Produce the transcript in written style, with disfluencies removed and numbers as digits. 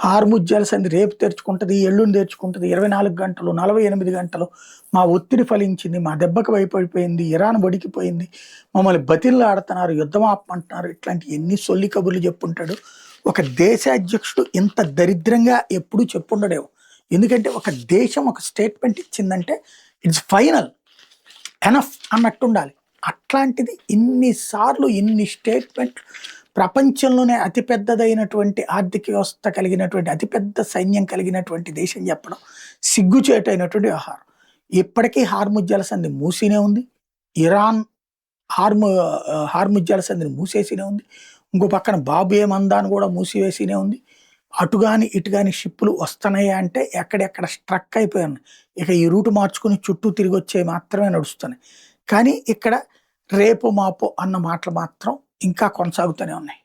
Hormuz జలసంధి రేపు తెరుచుకుంటది, ఎల్లుండి తెరుచుకుంటది. 24 గంటలు, 48 గంటలు మా ఒత్తిడి ఫలించింది, మా దెబ్బకి భయపడిపోయింది, ఇరాన్ వణికిపోయింది, మమ్మల్ని బతిమలాడుతున్నారు, యుద్ధం ఆపమంటున్నారు. ఇట్లాంటి ఎన్ని సొల్లి కబుర్లు చెప్పుంటాడు. ఒక దేశ అధ్యక్షుడు ఇంత దరిద్రంగా ఎప్పుడూ చెప్పుండడేమో. ఎందుకంటే ఒక దేశం ఒక స్టేట్మెంట్ ఇచ్చిందంటే ఇట్స్ ఫైనల్, ఎనఫ్ అన్నట్టుండాలి. అట్లాంటిది ఇన్నిసార్లు ఇన్ని స్టేట్మెంట్, ప్రపంచంలోనే అతిపెద్దదైనటువంటి ఆర్థిక వ్యవస్థ కలిగినటువంటి, అతిపెద్ద సైన్యం కలిగినటువంటి దేశం చెప్పడం సిగ్గుచేటైనటువంటి వ్యవహారం. ఇప్పటికీ హార్ముజ్ జలసంధి మూసినే ఉంది. ఇరాన్ హార్ముజ్ జలసంధిని మూసేసినే ఉంది. ఇంకో పక్కన బాబు ఏ మందాన్ని కూడా మూసివేసినే ఉంది. అటు గాని ఇటు గాని షిప్పులు వస్తున్నాయి అంటే ఎక్కడెక్కడ స్ట్రక్ అయిపోయాయి. ఇక ఈ రూటు మార్చుకుని చుట్టూ తిరిగి వచ్చేవి మాత్రమే నడుస్తున్నాయి. కానీ ఇక్కడ రేపు మాపో అన్న మాటలు మాత్రం ఇంకా కొనసాగుతూనే ఉన్నాయి.